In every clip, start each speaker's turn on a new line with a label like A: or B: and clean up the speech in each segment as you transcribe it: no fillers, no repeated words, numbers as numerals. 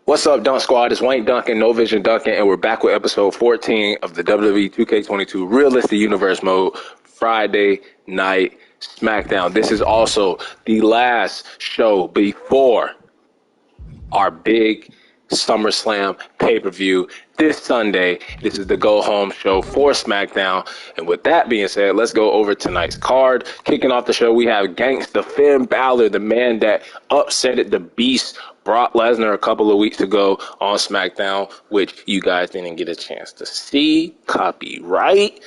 A: What's up, Dunk Squad? It's Wank Dunkin, No Vision Dunkin, and we're back with episode 14 of the WWE 2K22 Realistic Universe Mode Friday Night SmackDown. This is also the last show before our big SummerSlam pay-per-view this Sunday. This is the go-home show for SmackDown. And with that being said, let's go over tonight's card. Kicking off the show, we have Gangsta Finn Balor, the man that upsetted the Beast Brock Lesnar a couple of weeks ago on SmackDown, which you guys didn't get a chance to see. Copyright.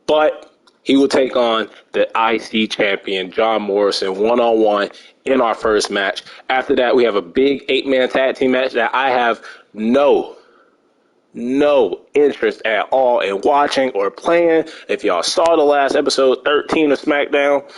A: But he will take on the IC champion, John Morrison, one-on-one in our first match. After that, we have a big 8-man tag team match that I have no interest at all in watching or playing. If y'all saw the last episode 13 of SmackDown,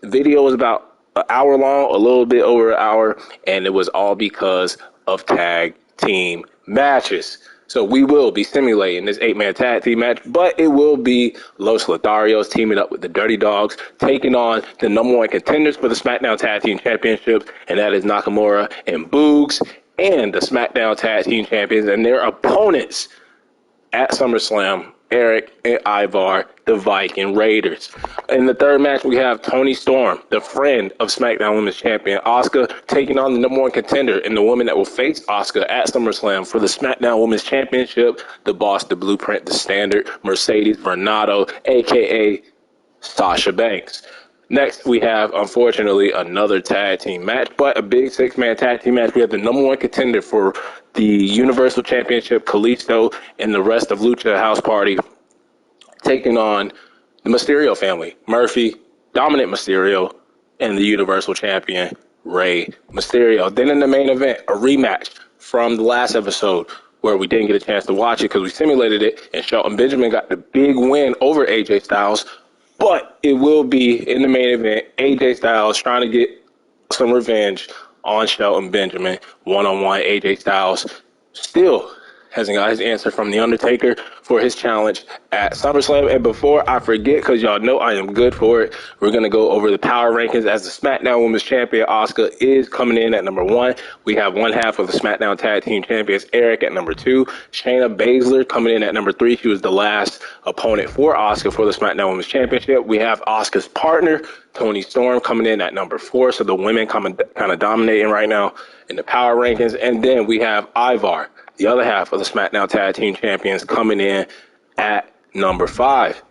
A: the video was about an hour long, a little bit over an hour, and it was all because of tag team matches. So we will be simulating this 8-man tag team match, but it will be Los Lotharios teaming up with the Dirty Dogs, taking on the number one contenders for the SmackDown Tag Team Championship, and that is Nakamura and Boogs, and the SmackDown Tag Team Champions and their opponents at SummerSlam, Eric and Ivar, the Viking Raiders. In the third match, we have Toni Storm, the friend of SmackDown Women's Champion Asuka, taking on the number one contender and the woman that will face Asuka at SummerSlam for the SmackDown Women's Championship, the boss, the blueprint, the standard, Mercedes Varnado, a.k.a. Sasha Banks. Next, we have, unfortunately, another tag team match, but a big 6-man tag team match. We have the number one contender for the Universal Championship, Kalisto, and the rest of Lucha House Party, taking on the Mysterio family, Murphy, Dominant Mysterio, and the Universal Champion, Rey Mysterio. Then in the main event, a rematch from the last episode where we didn't get a chance to watch it because we simulated it, and Shelton Benjamin got the big win over AJ Styles. But it will be in the main event, AJ Styles trying to get some revenge on Shelton Benjamin. One-on-one, AJ Styles still hasn't got his answer from The Undertaker for his challenge at SummerSlam. And before I forget, because y'all know I am good for it, we're going to go over the power rankings as the SmackDown Women's Champion, Asuka, is coming in at number 1. We have one half of the SmackDown Tag Team Champions, Eric, at number 2. Shayna Baszler coming in at number 3. She was the last opponent for Asuka for the SmackDown Women's Championship. We have Asuka's partner, Toni Storm, coming in at number 4. So the women kind of dominating right now in the power rankings. And then we have Ivar, the other half of the SmackDown Tag Team Champions, coming in at number 5.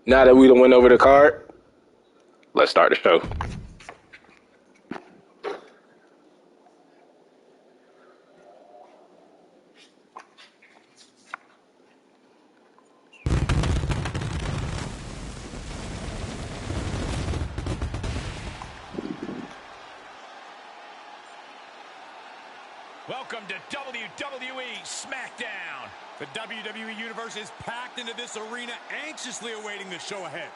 A: Now that we done went over the card, let's start the show.
B: Welcome to WWE SmackDown. The WWE Universe is packed into this arena, anxiously awaiting the show ahead.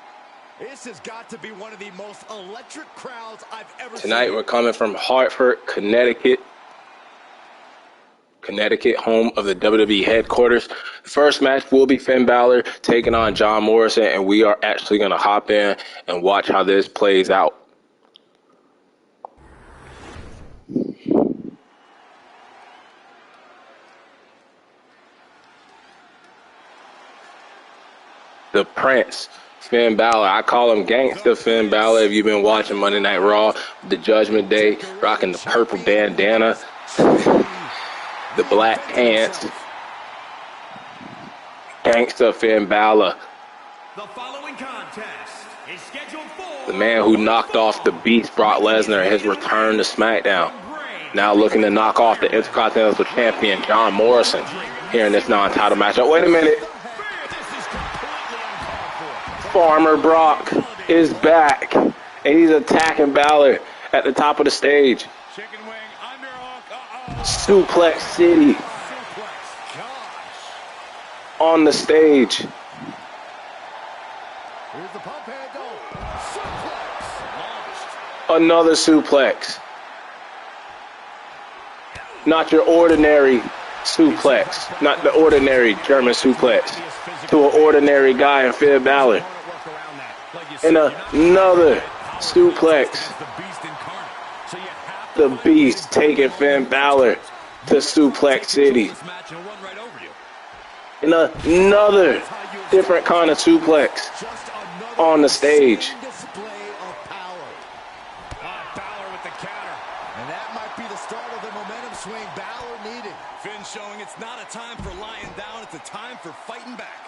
B: This has got to be one of the most electric crowds I've ever seen.
A: Tonight we're coming from Hartford, Connecticut, home of the WWE headquarters. The first match will be Finn Balor taking on John Morrison, and we are actually going to hop in and watch how this plays out. The Prince, Finn Balor. I call him Gangsta Finn Balor if you've been watching Monday Night Raw, the Judgment Day, rocking the purple bandana, the black pants. Gangsta Finn Balor.
B: The following contest is scheduled for
A: the man who knocked off the Beast Brock Lesnar in his return to SmackDown. Now looking to knock off the Intercontinental Champion John Morrison here in this non-title matchup. Wait a minute. Farmer Brock is back, and he's attacking Balor at the top of the stage.
B: Chicken wing, underhook,
A: Suplex City on the stage.
B: Here's the pump handle. Suplex.
A: Another suplex. Not your ordinary suplex, not the ordinary German suplex, to an ordinary guy in Finn Balor. And another suplex. The Beast taking Finn Balor to Suplex City.
B: This match and run right over you.
A: And another different kind of suplex on the stage.
B: Display of power. Balor with the counter. And that might be the start of the momentum swing Balor needed. Finn showing it's not a time for lying down, it's a time for fighting back.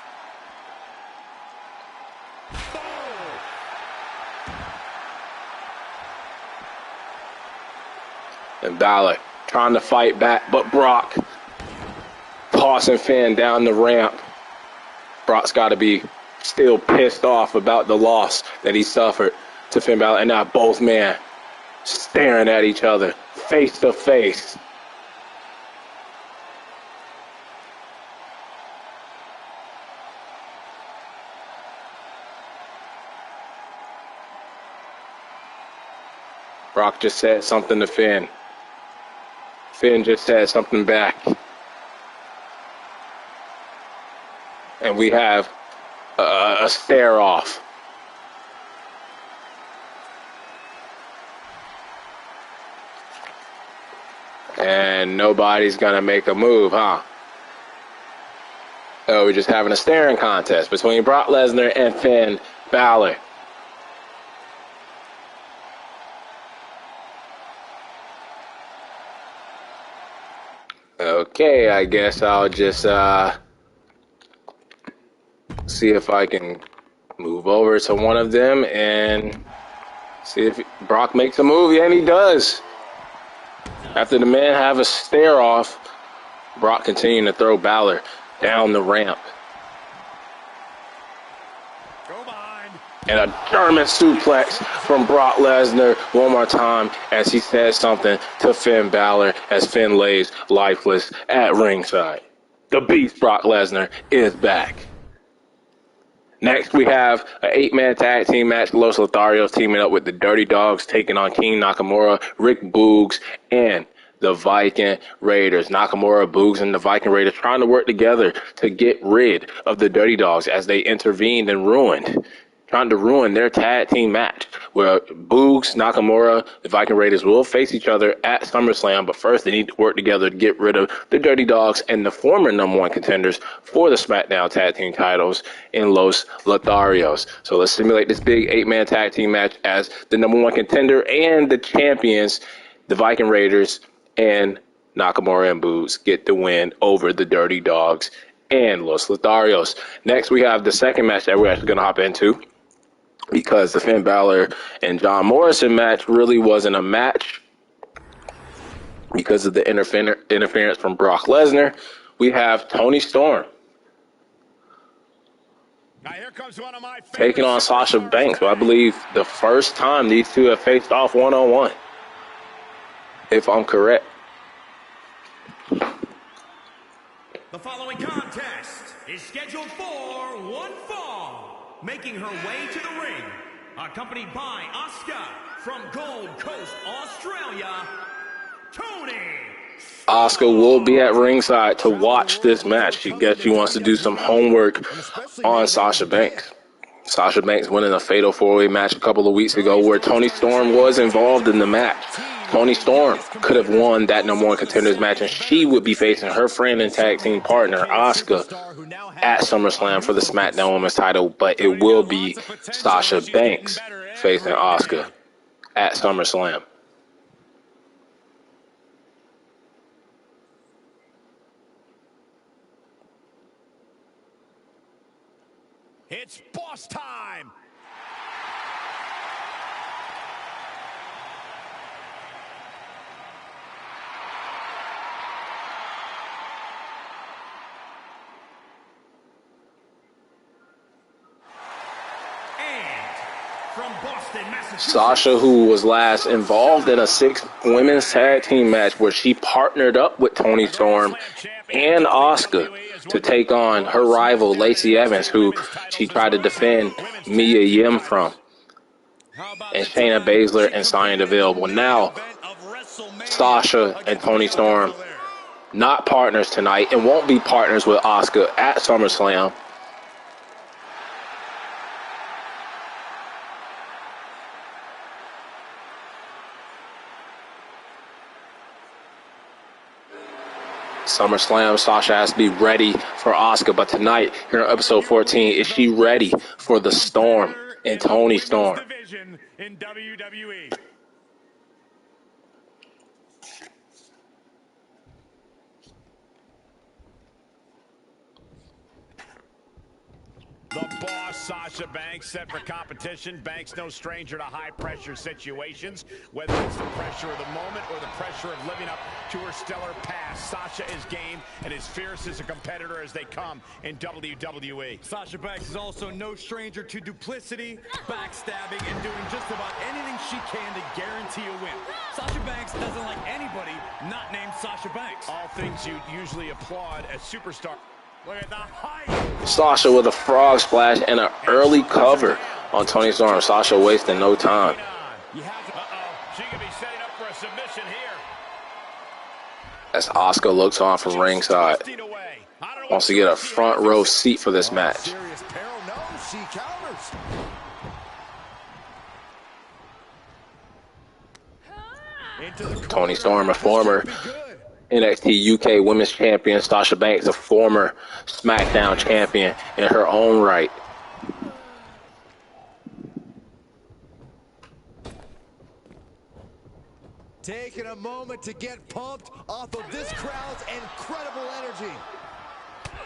A: And Balor trying to fight back, but Brock tossing Finn down the ramp. Brock's got to be still pissed off about the loss that he suffered to Finn Balor. And now both men staring at each other, face to face. Brock just said something to Finn. Finn just said something back. And we have a stare off. And nobody's going to make a move, huh? Oh, we're just having a staring contest between Brock Lesnar and Finn Balor. Okay, I guess I'll just see if I can move over to one of them and see if Brock makes a move. Yeah, and he does. After the men have a stare off, Brock continuing to throw Balor down the ramp. And a German suplex from Brock Lesnar one more time as he says something to Finn Balor as Finn lays lifeless at ringside. The Beast Brock Lesnar is back. Next, we have an 8-man tag team match. Los Lotharios teaming up with the Dirty Dogs, taking on King Nakamura, Rick Boogs, and the Viking Raiders. Nakamura, Boogs, and the Viking Raiders trying to work together to get rid of the Dirty Dogs as they intervened and trying to ruin their tag team match, where Boogs, Nakamura, the Viking Raiders will face each other at SummerSlam, but first they need to work together to get rid of the Dirty Dogs and the former #1 contenders for the SmackDown tag team titles in Los Lotharios. So let's simulate this big 8-man tag team match as the #1 contender and the champions, the Viking Raiders and Nakamura and Boogs, get the win over the Dirty Dogs and Los Lotharios. Next, we have the second match that we're actually going to hop into, because the Finn Balor and John Morrison match really wasn't a match because of the interference from Brock Lesnar. We have Toni Storm
B: Now here comes one of my
A: taking on Sasha Banks. I believe the first time these two have faced off one-on-one, if I'm correct.
C: The following contest is scheduled for one fall. Making her way to the ring, accompanied by Asuka from Gold Coast, Australia, Toni.
A: Asuka will be at ringside to watch this match. She guess she wants to do some homework on Sasha Banks. Sasha Banks winning a fatal 4-way match a couple of weeks ago where Toni Storm was involved in the match. Toni Storm could have won that #1 contenders match, and she would be facing her friend and tag team partner, Asuka, at SummerSlam for the SmackDown Women's title, but it will be Sasha Banks facing Asuka at SummerSlam.
B: It's boss time.
C: From Boston, Massachusetts.
A: Sasha, who was last involved in a 6-women's tag team match where she partnered up with Toni Storm and Asuka to take on her rival Lacey Evans, who she tried to defend Mia Yim from, and Shayna Baszler and Sonya Deville. Well, now Sasha and Toni Storm not partners tonight and won't be partners with Asuka at SummerSlam. SummerSlam, Sasha has to be ready for Asuka. But tonight, here on episode 14, is she ready for the Storm and Tony Storm?
B: In WWE. The boss, Sasha Banks, set for competition. Banks no stranger to high-pressure situations, whether it's the pressure of the moment or the pressure of living up to her stellar past. Sasha is game and as fierce as a competitor as they come in WWE.
D: Sasha Banks is also no stranger to duplicity, backstabbing, and doing just about anything she can to guarantee a win. Sasha Banks doesn't like anybody not named Sasha Banks.
B: All things you usually applaud as superstar. Look at the height.
A: Sasha with a frog splash and an early cover on Tony Storm. Sasha wasting no time.
B: She could be setting up for a submission here.
A: As Asuka looks on from ringside. Wants to get a front row seat for this match.
D: Serious peril? No, she counters.
A: Tony Storm, a former NXT UK Women's Champion. Sasha Banks, a former SmackDown champion in her own right.
D: Taking a moment to get pumped off of this crowd's incredible energy.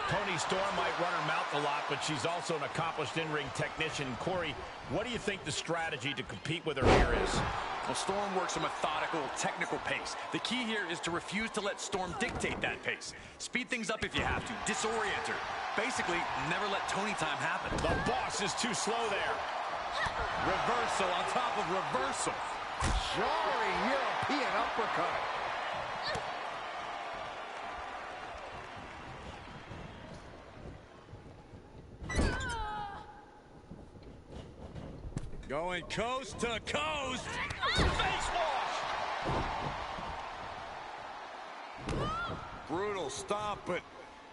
B: Toni Storm might run her mouth a lot, but she's also an accomplished in-ring technician. Corey, what do you think the strategy to compete with her here is?
E: Well, Storm works a methodical, technical pace. The key here is to refuse to let Storm dictate that pace. Speed things up if you have to. Disorient her. Basically, never let Tony time happen.
B: The boss is too slow there. Reversal on top of reversal.
D: Jarring European uppercut.
B: Going coast to coast. Face wash.
D: Brutal stomp, but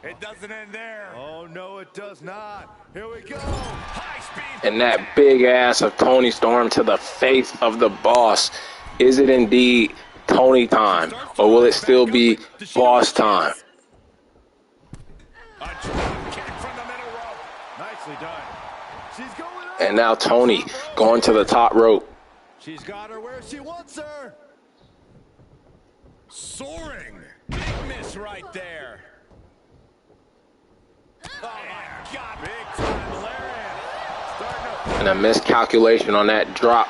D: it doesn't end there. Oh, no, it does not. Here we go.
B: High speed.
A: And that big ass of Tony Storm to the face of the boss. Is it indeed Tony time, or will it still be boss time?
B: A drop kick from the middle rope.
D: Nicely done. She's going up.
A: And now Tony going to the top rope.
D: She's got her where she wants her.
B: Soaring. Big miss right there. Oh, my God. Big time lariat.
A: And a miscalculation on that drop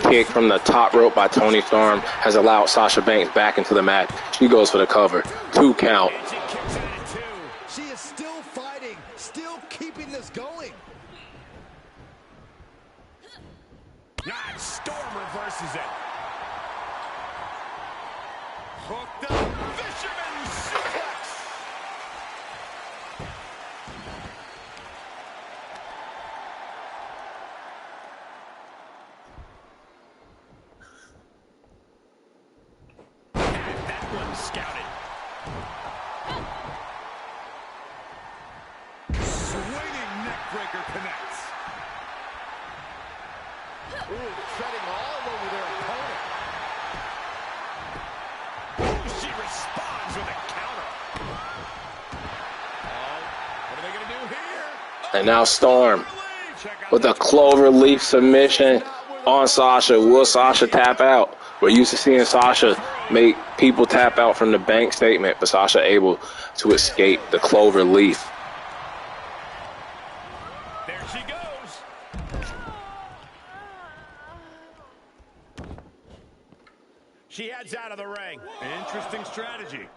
A: kick from the top rope by Tony Storm has allowed Sasha Banks back into the match. She goes for the cover. 2 count.
B: And she kicks out at 2.
D: She is still fighting, still keeping this going.
B: Storm reverses it. Hooked up. Fisherman suplex. And that one scouted.
D: Swinging neckbreaker connects. Ooh, treading all over their opponent.
B: She responds with a counter. Oh, what are they going to do here?
A: And now Storm
B: Check out
A: with a clover leaf submission on Sasha. Will Sasha tap out? We're used to seeing Sasha make people tap out from the bank statement, but Sasha able to escape the clover leaf.
B: There she goes. She heads out of the ring.
D: Interesting strategy.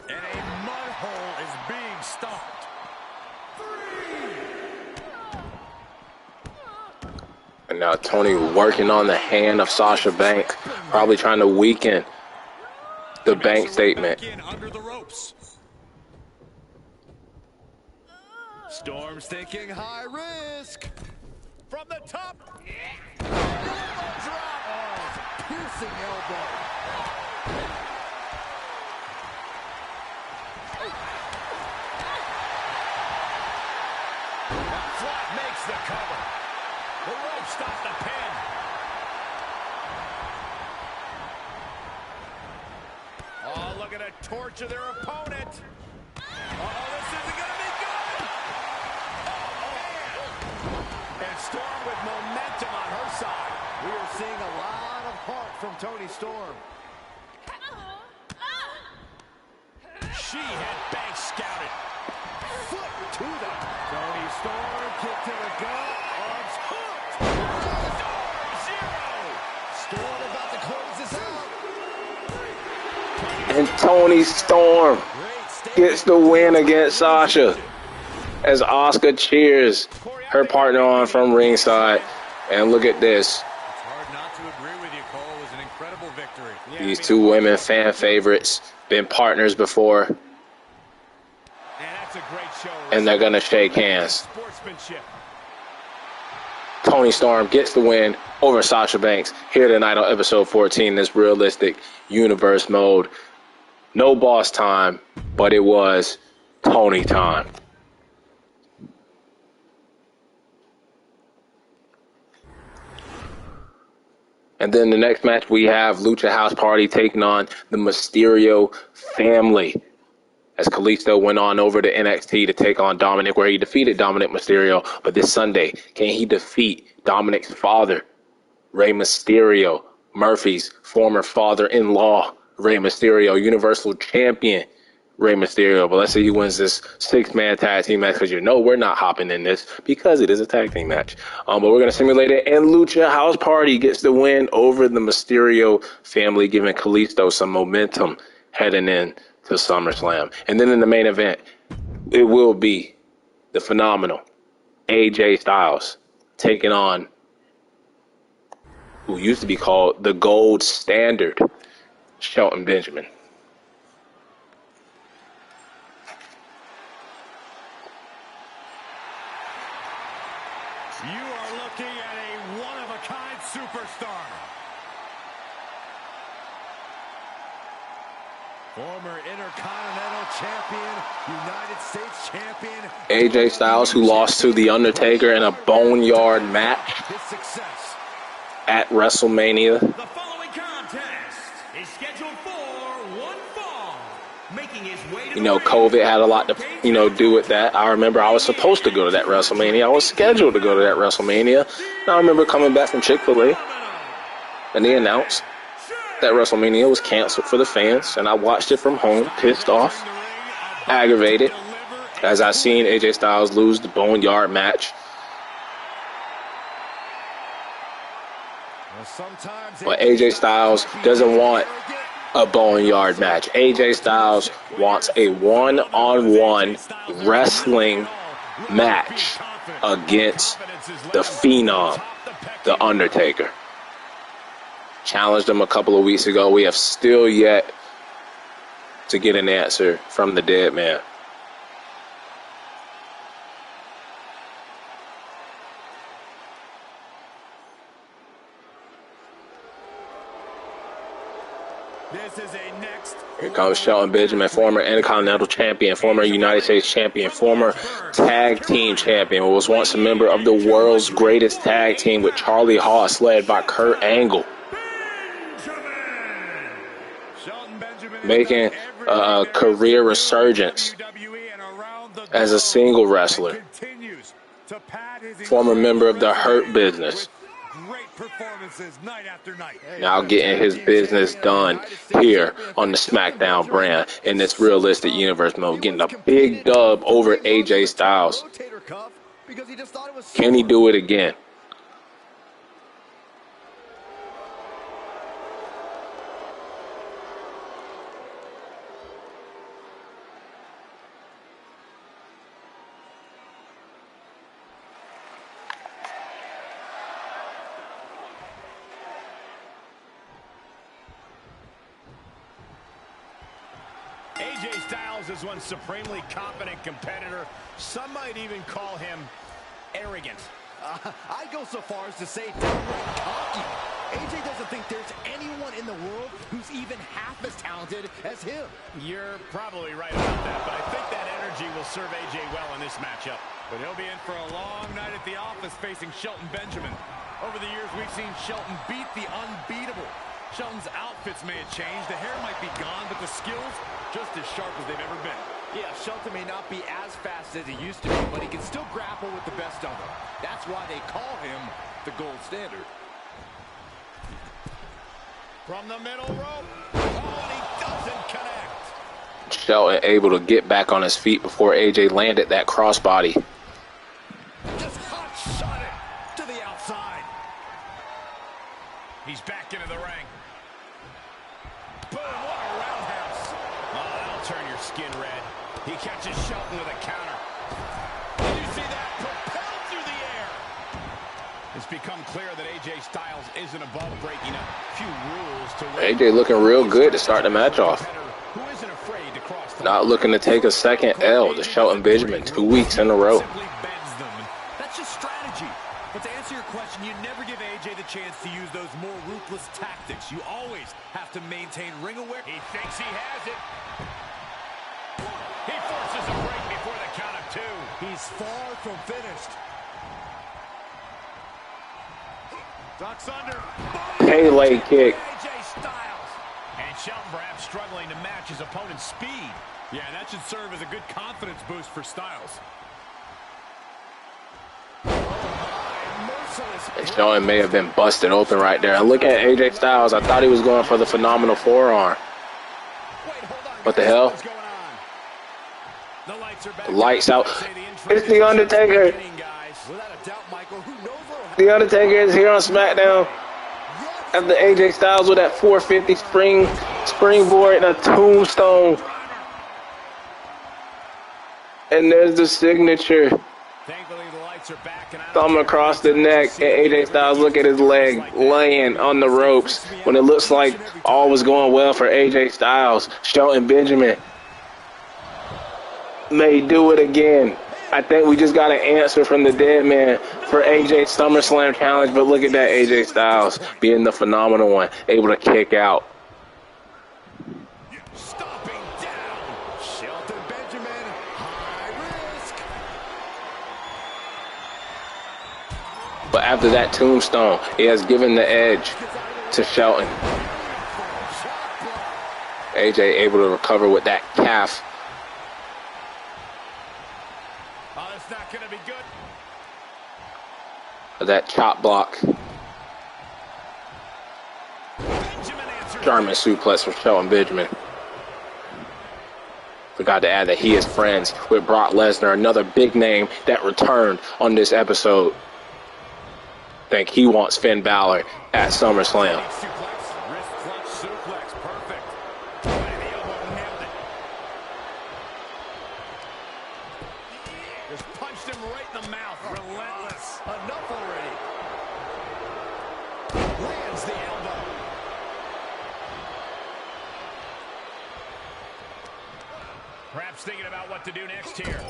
B: And a mud hole is being stomped.
D: 3.
A: And now Tony working on the hand of Sasha Banks, probably trying to weaken the bank statement.
B: Back in under the ropes.
D: Storm's thinking high risk.
B: From the top.
D: Elbow drop. Oh, piercing elbow.
B: Flat makes the cover. The rope stopped the pin. looking to torture their opponent. Uh-oh, this isn't going to be good. And Storm with momentum on her side. We are seeing a lot of heart from Toni Storm. She had Banks scouted. Foot to them. Toni Storm kick to the gut. Arms hooked. Storm 0. Storm about to close this out.
A: And Toni Storm gets the win against Sasha as Asuka cheers her partner on from ringside. And look at this.
B: It's hard not to agree with you, Cole. It was an incredible victory.
A: These two women, fan favorites, been partners before,
B: That's a great show.
A: and they're going to shake hands.
B: Sportsmanship.
A: Toni Storm gets the win over Sasha Banks here tonight on episode 14, this realistic universe mode. No boss time, but it was Toni time. And then the next match we have Lucha House Party taking on the Mysterio family, as Kalisto went on over to NXT to take on Dominic, where he defeated Dominic Mysterio. But this Sunday, can he defeat Dominic's father, Rey Mysterio, Murphy's former father-in-law, Rey Mysterio, Universal Champion Rey Mysterio? But let's say he wins this 6-man tag team match, because you know we're not hopping in this because it is a tag team match. But we're going to simulate it, and Lucha House Party gets the win over the Mysterio family, giving Kalisto some momentum heading in to SummerSlam. And then in the main event, it will be the phenomenal AJ Styles taking on who used to be called the Gold Standard, Shelton Benjamin.
B: You are looking at a one-of-a-kind superstar. Former Intercontinental Champion, United States Champion.
A: AJ Styles, who lost to The Undertaker in a boneyard match
B: His success.
A: at WrestleMania.
C: The following contest is scheduled for one fall. Making his way to
A: You know, COVID had a lot to, do with that. I remember I was supposed to go to that WrestleMania. I was scheduled to go to that WrestleMania. And I remember coming back from Chick-fil-A, and they announced that WrestleMania was canceled for the fans, and I watched it from home, pissed off, aggravated, as I seen AJ Styles lose the boneyard match. But AJ Styles doesn't want a boneyard match. AJ Styles wants a one-on-one wrestling match against the Phenom, The Undertaker. Challenged him a couple of weeks ago. We have still yet to get an answer from the dead man.
B: This is a next.
A: Here comes Shelton Benjamin, former Intercontinental Champion, former United States Champion, former Tag Team Champion, was once a member of the world's greatest tag team with Charlie Haas, led by Kurt Angle, making a career resurgence as a single wrestler, former member of the Hurt Business, now getting his business done here on the SmackDown brand in this realistic universe mode, getting a big dub over AJ Styles. Can he do it again?
B: AJ Styles is one supremely competent competitor. Some might even call him arrogant. I'd go so far as to say downright cocky. AJ doesn't think there's anyone in the world who's even half as talented as him. You're probably right about that, but I think that energy will serve AJ well in this matchup. But he'll be in for a long night at the office facing Shelton Benjamin. Over the years, we've seen Shelton beat the unbeatable.
D: Shelton's outfits may have changed, the hair might be gone, but the skills just as sharp as they've ever been.
F: Yeah, Shelton may not be as fast as he used to be, but he can still grapple with the best of them. That's why they call him the gold standard.
B: From the middle rope. Oh, and he doesn't connect.
A: Shelton able to get back on his feet before AJ landed that crossbody.
B: Just hot shot it to the outside. He's back into the ring. Boom, what a roundhouse. Oh, that'll turn your skin red. He catches Shelton with a counter. Did you see that? Propelled through the air. It's become clear that AJ Styles isn't above breaking a few rules to win.
A: AJ looking real good to start the match off.
B: Who isn't afraid to cross the
A: Not looking to take a second L to Shelton Benjamin 2 weeks in a row.
D: Simply bends them, and that's just strategy. But to answer your question, you never give AJ the chance to use those more ruthless tactics. You always have to maintain ring awareness.
B: He thinks he has it. He forces a break before the count of 2.
D: He's far from finished.
B: Ducks under.
A: Pele kick.
B: AJ Styles. And Shelton perhaps struggling to match his opponent's speed.
D: Yeah, that should serve as a good confidence boost for Styles.
A: And Shelton may have been busted open right there. And look at AJ Styles. I thought he was going for the phenomenal forearm. What the hell?
B: The lights are back.
A: Lights out. It's The Undertaker.
F: Without a doubt, Michael, who knows what'll happen?
A: The Undertaker is here on SmackDown. After AJ Styles with that 450 springboard and a tombstone. And there's the signature.
B: Thankfully, the lights are back, and
A: Thumb across the neck. And AJ Styles, look at his leg laying on the ropes when it looks like all was going well for AJ Styles. Shelton Benjamin may do it again. I think we just got an answer from the dead man for AJ's SummerSlam challenge, but look at that, AJ Styles being the phenomenal one, able to kick out.
B: stomping down. Shelton Benjamin, high risk.
A: But after that tombstone, he has given the edge to Shelton. AJ able to recover with that calf.
B: Oh, that's not going to be good.
A: That chop block.
B: Benjamin answers.
A: German suplex from Shelton Benjamin. Forgot to add that he is friends with Brock Lesnar, another big name that returned on this episode. Think he wants Finn Balor at SummerSlam.
B: Suplex, wrist clutch suplex, perfect. Right in the elbow, nailed it. Just punched him right in the mouth, relentless.
F: Enough already.
B: Lands the elbow. Perhaps thinking about what to do next here.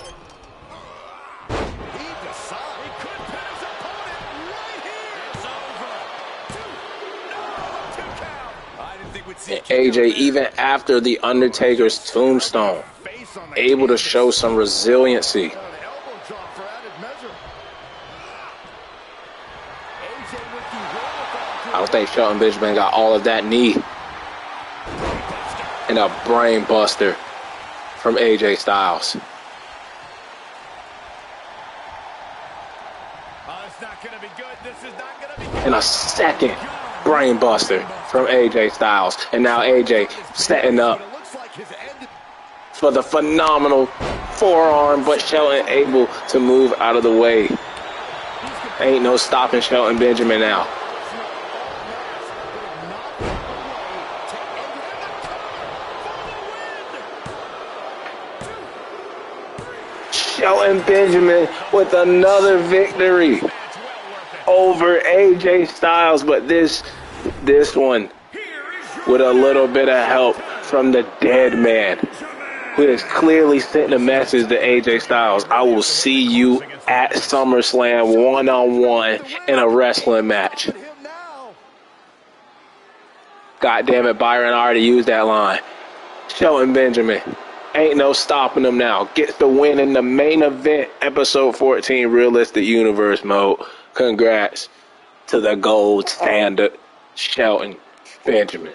F: He decides.
B: He could pin his opponent right here. It's over. Two count.
F: I didn't think we'd see
A: AJ, even after the Undertaker's tombstone,
B: Face on the
A: able to show some resiliency.
F: an elbow drop for added measure. AJ with the wherewithal
A: I don't think Shelton Benjamin got all of that knee. And a brain buster from AJ Styles.
B: Oh, it's not going to be good. This is not going to be good.
A: And a second brain buster from AJ Styles. And now AJ setting up
F: It looks like his end.
A: for the phenomenal forearm, but Shelton able to move out of the way. Ain't no stopping Shelton Benjamin now. Shelton Benjamin with another victory over AJ Styles, but this one with a little bit of help from the dead man, who is clearly sending a message to AJ Styles. I will see you at SummerSlam one-on-one in a wrestling match. God damn it, Byron already used that line. Shelton Benjamin. Ain't no stopping him now. Gets the win in the main event, episode 14, Realistic Universe mode. Congrats to the gold standard, Shelton Benjamin.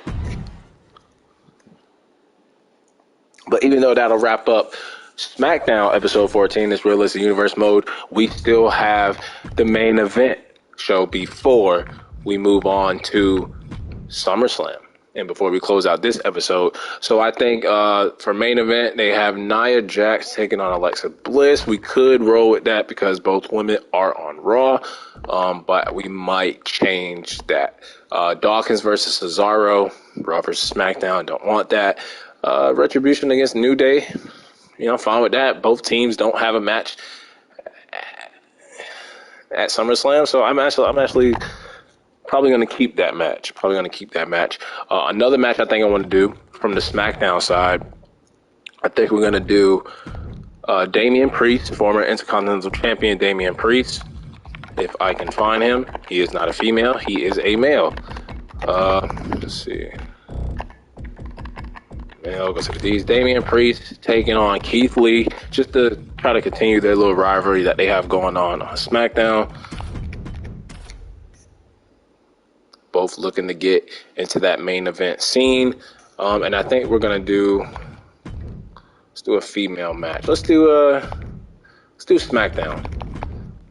A: But even though that'll wrap up SmackDown episode 14, this Realistic Universe mode, we still have the main event show before we move on to SummerSlam and before we close out this episode. So I think for main event, they have Nia Jax taking on Alexa Bliss. We could roll with that because both women are on Raw, but we might change that. Dawkins versus Cesaro, Raw versus SmackDown, don't want that. Retribution against New Day, fine with that. Both teams don't have a match at SummerSlam, so I'm actually probably going to keep that match. Another match I think I want to do from the SmackDown side, I think we're going to do Damian Priest, former Intercontinental Champion Damian Priest. If I can find him, he is not a female, he is a male. Let's see. Male goes to these. Damian Priest taking on Keith Lee, just to try to continue their little rivalry that they have going on SmackDown. Both looking to get into that main event scene. And I think we're gonna let's do a female match. Let's do SmackDown.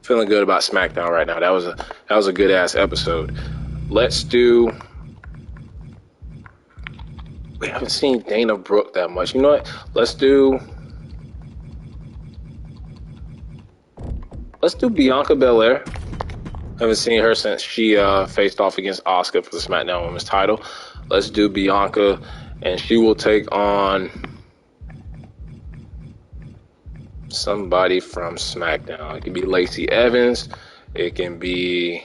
A: Feeling good about SmackDown right now. That was a good ass episode. We haven't seen Dana Brooke that much. You know what? Let's do Bianca Belair. Haven't seen her since she faced off against Asuka for the SmackDown Women's title. Let's do Bianca, and she will take on somebody from SmackDown. It can be Lacey Evans. It can be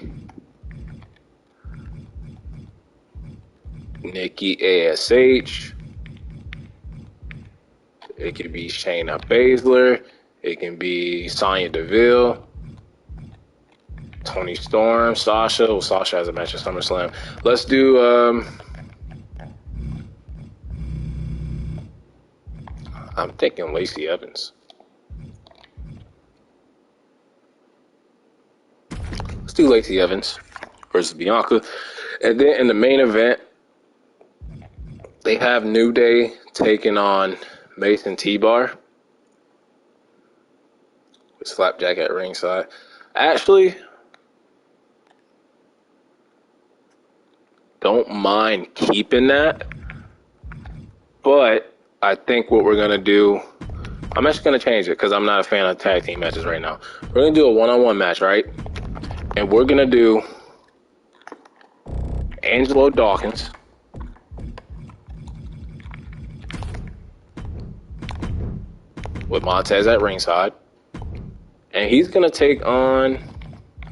A: Nikki ASH. It could be Shayna Baszler. It can be Sonya Deville. Toni Storm, Sasha. Well, Sasha has a match at SummerSlam. Let's do I'm thinking Lacey Evans. Let's do Lacey Evans versus Bianca. And then in the main event, they have New Day taking on Mason T-Bar with Slapjack at ringside. Actually, don't mind keeping that, but I think what we're going to do, I'm actually going to change it because I'm not a fan of tag team matches right now. We're going to do a one-on-one match, right? And we're going to do Angelo Dawkins with Montez at ringside. And he's going to take on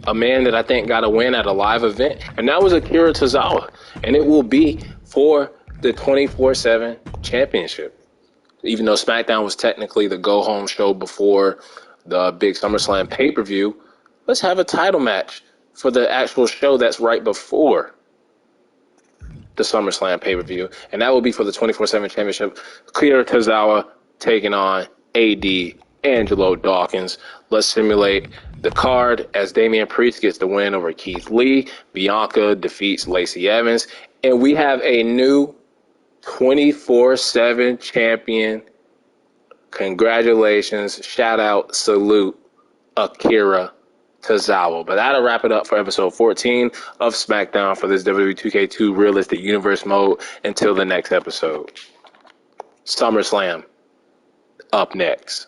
A: a man that I think got a win at a live event, and that was Akira Tozawa. And it will be for the 24/7 championship. Even though SmackDown was technically the go-home show before the big SummerSlam pay-per-view, let's have a title match for the actual show that's right before the SummerSlam pay-per-view. And that will be for the 24/7 championship. Akira Tozawa taking on AD Angelo Dawkins. Let's simulate the card as Damian Priest gets the win over Keith Lee. Bianca defeats Lacey Evans. And we have a new 24/7 champion. Congratulations. Shout out. Salute. Akira Tozawa. But that'll wrap it up for episode 14 of SmackDown for this WWE 2K2 Realistic Universe mode. Until the next episode. SummerSlam up next.